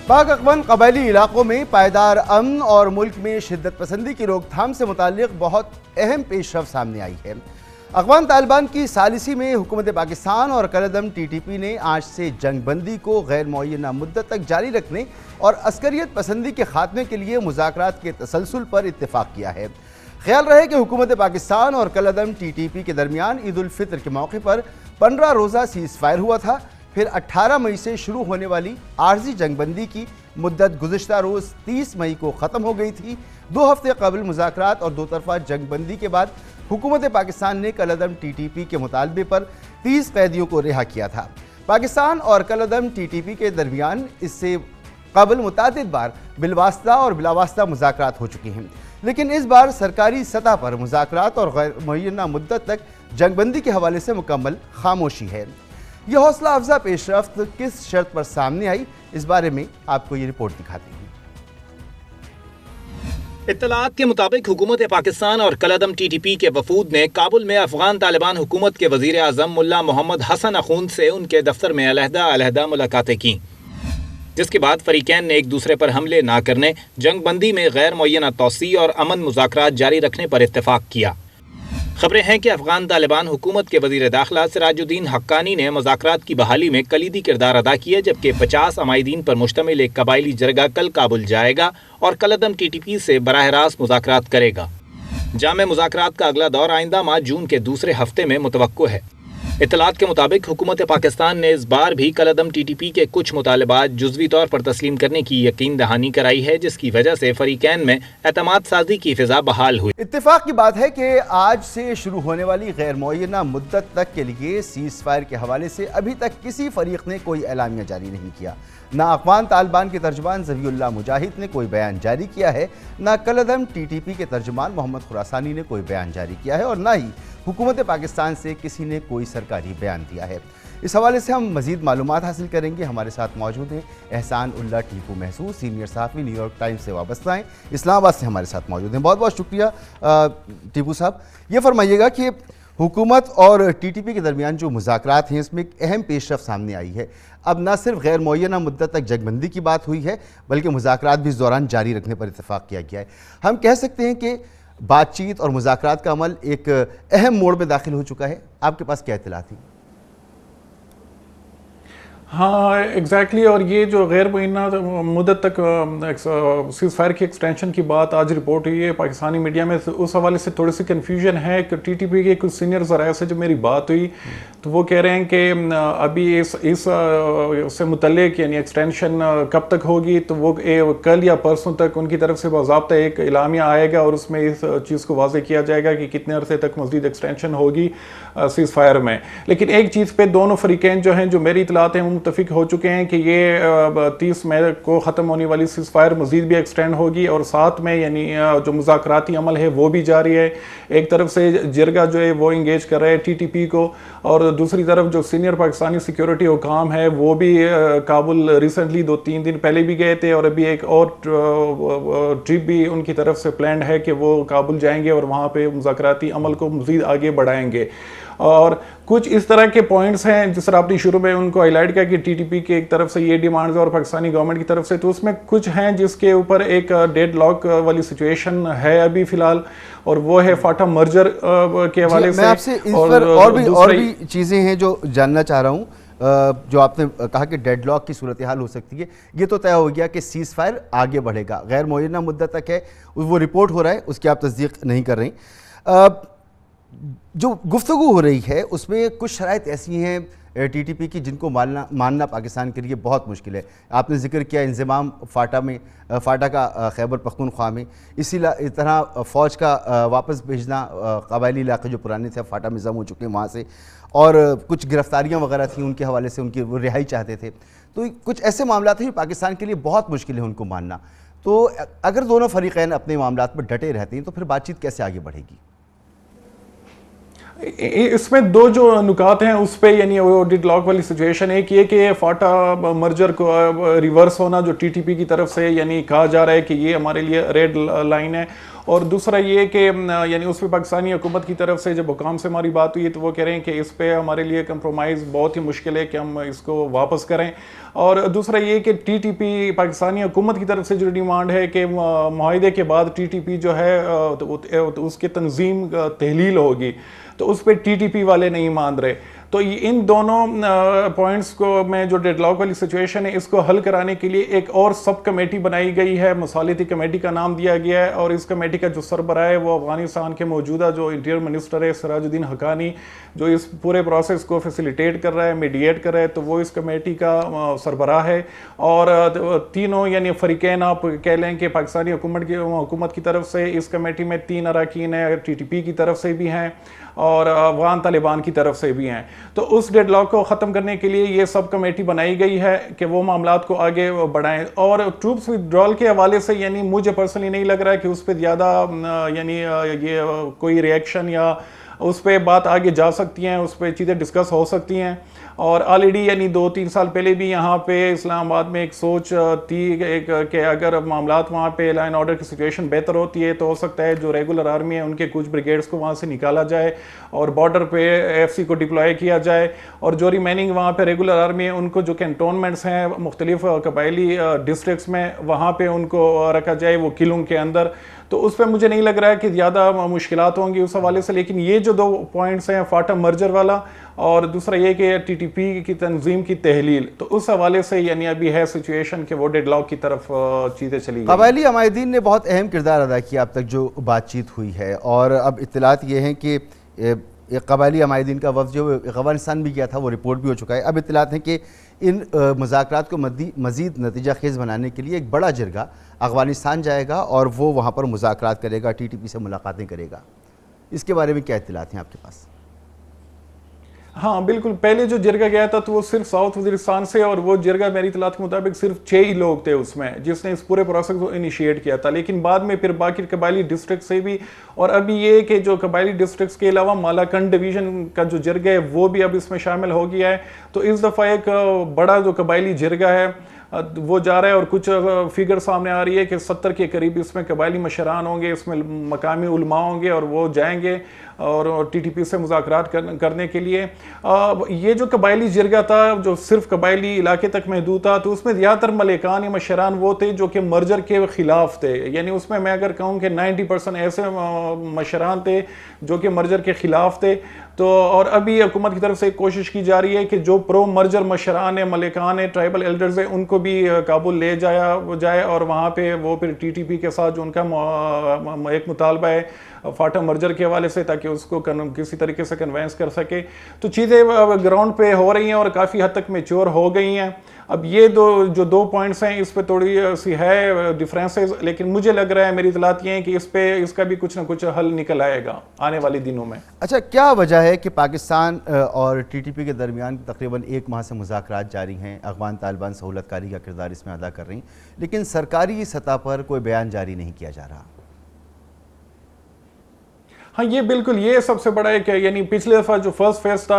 पाक अफगान कबायली इलाकों में पायदार अमन और मुल्क में शिद्दत पसंदी की रोकथाम से मुताल्लिक बहुत अहम पेशरफ सामने आई है। अफगान तालिबान की सालिसी में हुकूमत पाकिस्तान और कलअदम TTP ने आज से जंगबंदी को गैर मुअय्यना मुद्दत तक जारी रखने और अस्करियत पसंदी के खात्मे के लिए मुज़ाकरात के तसलसल पर इत्तेफाक किया है। ख्याल रहे कि हुकूमत पाकिस्तान और कलअदम TTP के दरमियान ईद उल फितर के मौके पर 15 रोज़ा सीज़ फायर हुआ था। फिर 18 मई से शुरू होने वाली आर्जी जंगबंदी की मुद्दत गुज़िश्ता रोज़ 30 मई को ख़त्म हो गई थी। 2 हफ्ते कबल मुज़ाकरात और 2 तरफ़ा जंगबंदी के बाद हुकूमत पाकिस्तान ने कलअदम TTP के मुतालबे पर 30 कैदियों को रिहा किया था। पाकिस्तान और कलअदम TTP के दरमियान इससे कबल मुतादिद बार बिलवास्ता और बिलावास्ता मुज़ाकरात हो चुके हैं, लेकिन इस बार सरकारी सतह पर मुज़ाकरात और गैर मुअय्यना मुद्दत तक जंगबंदी के हवाले से मुकम्मल खामोशी है। यह हौसला अफजा पेशरफ्त किस शर्त पर सामने आई, इस बारे में आपको ये रिपोर्ट दिखाती है। इत्तलात के मुताबिक हुकूमत पाकिस्तान और कलअदम TTP के वफूद ने काबुल में अफगान तालिबान हुकूमत के वजीर आज़म मुल्ला मोहम्मद हसन अखून से उनके दफ्तर में अलहदा मुलाकातें की, जिसके बाद फरीकैन ने एक दूसरे पर हमले ना करने, जंगबंदी में गैर मुअय्यना तौसी और अमन मुज़ाकरात जारी रखने पर इत्तेफाक किया। खबरें हैं कि अफगान तालिबान हुकूमत के वजीर दाखिला सिराजुद्दीन हक्कानी ने मुज़ाकरात की बहाली में कलीदी किरदार अदा किया, जबकि 50 अमायदीन पर मुश्तमिल एक कबायली जरगा कल काबुल जाएगा और कलअदम TTP से बराह रास्त मुज़ाकरात करेगा। जामे मुज़ाकरात का अगला दौर आइंदा माह जून के दूसरे हफ्ते में मुतवक्को है। इत्तलात के मुताबिक हुकूमत पाकिस्तान ने इस बार भी कलअदम TTP के कुछ मुतालबात जुज़वी तौर पर तस्लीम करने की यकीन दहानी कराई है, जिसकी वजह से फरीकैन में एतमाद साजी की फिजा बहाल हुई। इत्तेफाक की बात है कि आज से शुरू होने वाली गैर मुअय्यना मुद्दत तक के लिए सीज़ फायर के हवाले से अभी तक किसी फरीक ने कोई एलामिया जारी नहीं किया। ना अफगान तालिबान के तर्जुमान ज़बीउल्लाह मुजाहिद ने कोई बयान जारी किया है, ना कलअदम TTP के तर्जुमान मोहम्मद खुरासानी ने कोई बयान जारी किया है और ना ही हुकूमत पाकिस्तान से किसी ने कोई सरकारी बयान दिया है। इस हवाले से हम मज़ीद मालूमात हासिल करेंगे। हमारे साथ मौजूद हैं एहसान उल्ला टीपू महसूस, सीनियर सहाफ़ी, न्यूयॉर्क टाइम्स से वाबस्ता हैं, इस्लामाबाद से हमारे साथ मौजूद हैं। बहुत बहुत शुक्रिया टीपू साहब। ये फरमाइएगा कि हुकूमत और TTP के दरमियान जो मुज़ाकरात हैं, इसमें एक अहम पेशरफ सामने आई है। अब न सिर्फ गैर मुअय्यना मुद्दत तक जंगबंदी की बात हुई है, बल्कि मुज़ाकरात भी इस दौरान जारी रखने पर इत्तेफाक किया गया है। हम कह सकते हैं कि बातचीत और मुज़ाकरात का अमल एक अहम मोड़ में दाखिल हो चुका है। आपके पास क्या इत्तला थी? हाँ एग्जैक्टली और ये जो गैर मुअय्यना मुद्दत तक सीज़ फायर की एक्सटेंशन की बात आज रिपोर्ट हुई है पाकिस्तानी मीडिया में, उस हवाले से थोड़ी सी कन्फ्यूजन है कि TTP के कुछ सीनियर ज़राए से जो मेरी बात हुई तो वो कह रहे हैं कि अभी इससे मुतल्लिक यानी एक्सटेंशन कब तक होगी, तो वो कल या परसों तक उनकी तरफ से बाज़ाब्ता एक इलामिया आएगा और उसमें इस चीज़ को वाज़े किया जाएगा कि कितने अरसे तक मज़ीद एक्सटेंशन होगी सीज़ फायर में। लेकिन एक चीज़ पे दोनों फरीकैन जो हैं, जो मेरी इतलात हैं, वो मुतफिक हो चुके हैं कि ये 30 मई को ख़त्म होने वाली सीज़ फायर मज़ीद भी एक्सटेंड होगी और साथ में यानी जो मुज़ाकराती अमल है वो भी जारी है। एक तरफ से जिरगा जो है वो इंगेज कर रहे हैं TTP को और दूसरी तरफ जो सीनियर पाकिस्तानी सिक्योरिटी हुकाम है वो भी काबुल रिसेंटली 2-3 दिन पहले भी गए थे और अभी एक और ट्रिप भी उनकी तरफ से प्लान्ड है कि वो काबुल जाएंगे और वहाँ पे मुज़ाकराती अमल को मज़ीद आगे बढ़ाएंगे। और कुछ इस तरह के पॉइंट्स हैं जिस तरह आपने शुरू में उनको हाईलाइट किया कि TTP की एक तरफ से ये डिमांड्स और पाकिस्तानी गवर्नमेंट की तरफ से, तो उसमें कुछ हैं जिसके ऊपर एक डेड लॉक वाली सिचुएशन है अभी फिलहाल, और वो है फाटा मर्जर के हवाले से। मैं आपसे इस पर और भी चीज़ें हैं जो जानना चाह रहा हूँ। जो आपने कहा कि डेडलॉक की सूरत हाल हो सकती है, ये तो तय हो गया कि सीज़ फायर आगे बढ़ेगा, गैर मुअय्यना मुद्दत तक है, वो रिपोर्ट हो रहा है, उसकी आप तस्दीक नहीं कर रही। जो गुफ्तगू हो रही है उसमें कुछ शराइत ऐसी हैं TTP की जिनको मानना पाकिस्तान के लिए बहुत मुश्किल है। आपने जिक्र किया इंज़माम फाटा का खैबर पख्तूनख्वा में, इसी तरह फ़ौज का वापस भेजना, कबायली इलाके जो पुराने थे फाटा में जम हो चुके हैं वहाँ से, और कुछ गिरफ्तारियाँ वगैरह थी उनके हवाले से, उनकी वो रिहाई चाहते थे। तो कुछ ऐसे मामला थे पाकिस्तान के लिए बहुत मुश्किल है उनको मानना। तो अगर दोनों फरीक़ैन अपने मामलात पर डटे रहते हैं तो फिर बातचीत कैसे आगे बढ़ेगी? इसमें दो जो नुकात हैं उस पर यानी वो डेडलॉक वाली सिचुएशन, एक ये कि फाटा मर्जर को रिवर्स होना जो TTP की तरफ से यानी कहा जा रहा है कि ये हमारे लिए रेड लाइन है, और दूसरा ये कि यानी उस पर पाकिस्तानी हुकूमत की तरफ से जब हुकाम से हमारी बात हुई तो वो कह रहे हैं कि इस पर हमारे लिए कंप्रोमाइज़ बहुत ही मुश्किल है कि हम इसको वापस करें। और दूसरा ये कि टीटीपी पाकिस्तानी हुकूमत की तरफ से जो डिमांड है कि मुआहदे के बाद टीटीपी जो है तो उसकी तंजीम तहलील होगी, तो उस पर टीटीपी वाले नहीं मान रहे। तो इन दोनों पॉइंट्स को में जो डेडलॉक वाली सिचुएशन है इसको हल कराने के लिए एक और सब कमेटी बनाई गई है, मसालिती कमेटी का नाम दिया गया है, और इस कमेटी का जो सरबराह है वो अफगानिस्तान के मौजूदा जो इंटीरियर मिनिस्टर है सिराजुद्दीन हक्कानी, जो इस पूरे प्रोसेस को फैसिलिटेट कर रहा है, मीडिएट कर रहा है, तो वो इस कमेटी का सरबराह है। और तीनों यानी फ़रीक़ैन आप कह लें कि पाकिस्तानी हुकूमत की तरफ से इस कमेटी में 3 अरकान हैं, टीटीपी की तरफ से भी हैं और अफगान तालिबान की तरफ से भी हैं। तो उस डेडलॉक को ख़त्म करने के लिए ये सब कमेटी बनाई गई है कि वो मामलात को आगे बढ़ाएं। और ट्रूप्स विड्रॉल के हवाले से यानी मुझे पर्सनली नहीं लग रहा है कि उस पर ज़्यादा यानी ये कोई रिएक्शन या उस पर बात आगे जा सकती हैं, उस पर चीज़ें डिस्कस हो सकती हैं। और ऑलरेडी यानी 2-3 साल पहले भी यहाँ पे इस्लामाबाद में एक सोच थी कि अगर मामलात वहाँ पे लॉ एंड ऑर्डर की सिचुएशन बेहतर होती है तो हो सकता है जो रेगुलर आर्मी है उनके कुछ ब्रिगेड्स को वहाँ से निकाला जाए और बॉर्डर पे एफसी को डिप्लॉय किया जाए, और जो रिमेनिंग वहाँ पे रेगुलर आर्मी है उनको जो कैंटोनमेंट्स हैं मुख्तलिफ कबायली डिस्ट्रिक्ट्स में वहाँ पे उनको रखा जाए, वो किलों के अंदर। तो उस पर मुझे नहीं लग रहा है कि ज़्यादा मुश्किलात होंगी उस हवाले से। लेकिन ये जो 2 पॉइंट्स हैं, फाटा मर्जर वाला और दूसरा ये कि टीटीपी की तंजीम की तहलील, तो उस हवाले से यानी अभी है सिचुएशन कि वो डेडलॉक की तरफ चीज़ें चली गई। कबायली अमायदीन ने बहुत अहम किरदार अदा किया अब तक जो बातचीत हुई है, और अब इत्तलात ये हैं कि एक कबायली अमायदीन का वफ़द जो अफ़गानिस्तान भी गया था वो रिपोर्ट भी हो चुका है। अब इत्तलात हैं कि इन मुज़ाकरात को मज़ीद नतीजा खेज़ बनाने के लिए एक बड़ा जिरगा अफ़गानिस्तान जाएगा और वो वहाँ पर मुज़ाकरात करेगा, टीटीपी से मुलाकातें करेगा। इसके बारे में क्या इत्तलात हैं आपके पास? हाँ बिल्कुल, पहले जो जिरगा गया था तो वो सिर्फ साउथ वजीरिस्तान से, और वो जिरगा मेरी इत्तलात के मुताबिक सिर्फ 6 ही लोग थे उसमें जिसने इस पूरे प्रोसेस को इनिशिएट किया था। लेकिन बाद में फिर बाकी कबायली डिस्ट्रिक्ट से भी, और अभी ये कि जो कबायली डिस्ट्रिक्ट्स के अलावा मालाकंड डिवीज़न का जो जिरगा है वो भी अब इसमें शामिल हो गया है। तो इस दफ़ा एक बड़ा जो कबायली जिरगा है वो जा रहा है, और कुछ फिगर सामने आ रही है कि 70 के करीब इसमें कबायली मशरान होंगे, इसमें मकामी उलमा होंगे, और वो जाएंगे और टीटीपी से मुज़ाकरात करने के लिए। ये जो कबायली जिरगा था जो सिर्फ कबायली इलाके तक महदूद था, तो उसमें ज़्यादातर मलिकान या मशरान वो थे जो कि मर्जर के ख़िलाफ़ थे। यानी उसमें मैं अगर कहूँ कि 90% ऐसे मशरान थे जो कि मर्जर के ख़िलाफ़ थे। तो और अभी हुकूमत की तरफ से कोशिश की जा रही है कि जो प्रो मर्जर मशरान है, मलिकान है, ट्राइबल एल्डर्स है, उनको भी काबुल ले जाए और वहाँ पे वो फिर टीटीपी के साथ जो उनका एक मुतालबा है फाटा मर्जर के हवाले से, ताकि उसको किसी तरीके से कन्वेंस कर सके। तो चीज़ें ग्राउंड पे हो रही हैं और काफ़ी हद तक मेच्योर हो गई हैं। अब ये जो दो पॉइंट्स हैं इस पे थोड़ी सी है डिफरेंसेस, लेकिन मुझे लग रहा है, मेरी इतलात ये है कि इसका भी कुछ ना कुछ हल निकल आएगा आने वाले दिनों में। अच्छा, क्या वजह है कि पाकिस्तान और टीटीपी के दरमियान तकरीबन 1 माह से मुज़ाकरात जारी हैं, अफ़गान तालिबान सहूलतकारी का किरदार इसमें अदा कर रही, लेकिन सरकारी सतह पर कोई बयान जारी नहीं किया जा रहा? हाँ, ये बिल्कुल, ये सबसे बड़ा है कि यानी पिछले दफ़ा जो फर्स्ट फेज था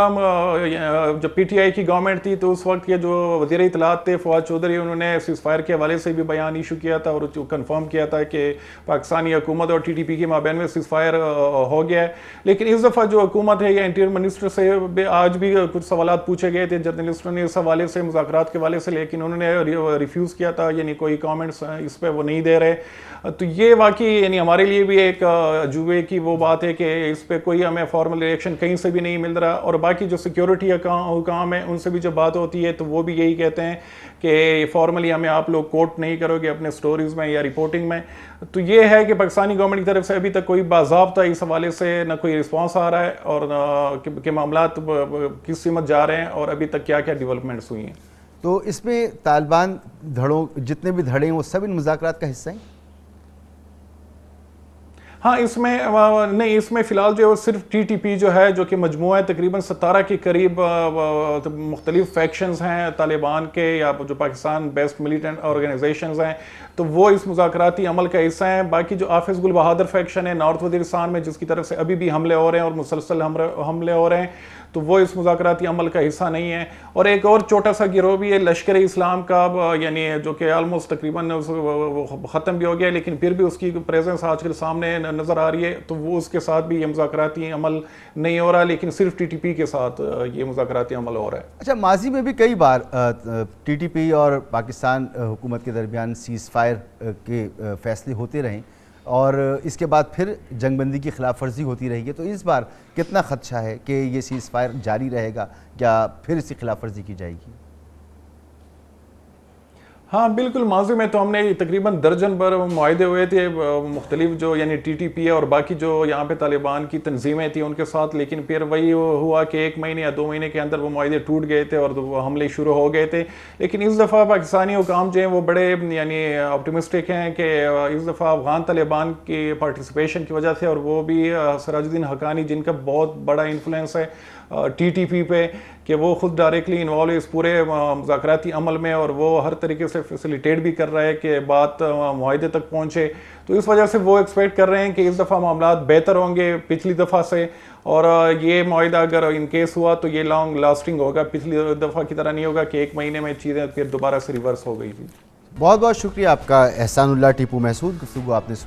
जब पीटीआई की गवर्नमेंट थी, तो उस वक्त के जो वज़ीर इत्तलात थे फवाद चौधरी, उन्होंने सीज़फायर के हवाले से भी बयान इशू किया था और जो कंफर्म किया था कि पाकिस्तानी हुकूमत और टीटीपी के माबैन में सीज़फायर हो गया है। लेकिन इस दफ़ा जो हुकूमत है या इंटीरियर मिनिस्टर से आज भी कुछ सवालात पूछे गए थे जर्नलिस्टों ने इस हवाले से, मुज़ाकरात के हवाले से, लेकिन उन्होंने रिफ्यूज़ किया था, यानी कोई कॉमेंट्स इस पर वो नहीं दे रहे। तो ये वाकई यानी हमारे लिए भी एक अजूबे की वो बात है कि इस पे कोई हमें फॉर्मल रिएक्शन कहीं से भी नहीं मिल रहा। और बाकी जो सिक्योरिटी हुकाम है उनसे भी जब बात होती है तो वो भी यही कहते हैं कि फॉर्मली हमें आप लोग कोट नहीं करोगे अपने स्टोरीज में या रिपोर्टिंग में। तो ये है कि पाकिस्तानी गवर्नमेंट की तरफ से अभी तक कोई बाज़ाब्ता इस हवाले से न कोई रिस्पॉन्स आ रहा है और कि मामलात किस सीमत जा रहे हैं और अभी तक क्या क्या डेवलपमेंट्स हुई हैं। तो इसमें तालिबान धड़ों जितने भी धड़े हैं वो सब इन मुज़ाकरात का हिस्सा हैं? हाँ, इसमें फ़िलहाल जो है सिर्फ टीटीपी जो है, जो कि मजमूआ तकरीबन 17 के करीब मुख्तलिफ फैक्शंस हैं तालिबान के या जो पाकिस्तान बेस्ड मिलिटेंट ऑर्गेनाइजेशंस हैं, तो वो इस मुज़ाकराती अमल का हिस्सा हैं। बाकी जो हाफिज़ गुल बहादुर फैक्शन है नॉर्थ वज़ीरिस्तान में, जिसकी तरफ से अभी भी हमले हो रहे हैं और मुसलसल हमले हो रहे हैं, तो वो इस मुज़ाकराती अमल का हिस्सा नहीं है। और एक और छोटा सा गिरोह भी है लश्कर इस्लाम का, यानी जो कि आलमोस्ट तकरीबन ख़त्म भी हो गया, लेकिन फिर भी उसकी प्रेजेंस आजकल सामने नज़र आ रही है। तो वो उसके साथ भी ये मुज़ाकराती अमल नहीं हो रहा, लेकिन सिर्फ TTP के साथ ये मुज़ाकराती अमल हो रहा है। अच्छा, माजी में भी कई बार TTP और पाकिस्तान हुकूमत के दरमियान सीज़ फायर के फैसले होते रहे और इसके बाद फिर जंगबंदी की खिलाफ वर्जी होती रही है, तो इस बार कितना खदशा है कि ये सीज़ फायर जारी रहेगा या फिर इसकी खिलाफ वर्जी की जाएगी? हाँ बिल्कुल, माजी में तो हमने तकरीबन दर्जन भर मुआहदे हुए थे मुख्तलिफ जो यानी TTP है और बाकी जो यहाँ पे तालिबान की तंजीमें थी उनके साथ, लेकिन फिर वही हुआ कि 1 महीने या 2 महीने के अंदर वो मुआहदे टूट गए थे और वो हमले शुरू हो गए थे। लेकिन इस दफ़ा पाकिस्तानी हुकाम जो हैं वो बड़े यानी ऑप्टिमिस्टिक हैं कि इस दफ़ा अफगान तालिबान की पार्टिसिपेशन की वजह से, और वो भी सिराजुद्दीन हक्कानी जिनका बहुत बड़ा इन्फ्लुएंस है TTP पे, कि वो खुद डायरेक्टली इन्वॉल्व है इस पूरे मुज़ाकराती अमल में और वो हर तरीके से फैसिलिटेट भी कर रहा है कि बात मुआहदे तक पहुँचे। तो इस वजह से वो एक्सपेक्ट कर रहे हैं कि इस दफ़ा मामला बेहतर होंगे पिछली दफ़ा से, और ये मुआहदा अगर इन केस हुआ तो ये लॉन्ग लास्टिंग होगा, पिछली दफ़ा की तरह नहीं होगा कि 1 महीने में चीज़ें फिर दोबारा से रिवर्स हो गई थी। बहुत बहुत शुक्रिया आपका एहसानुल्लाह टीपू महसूद, गुफ्तगू आपने सुनी।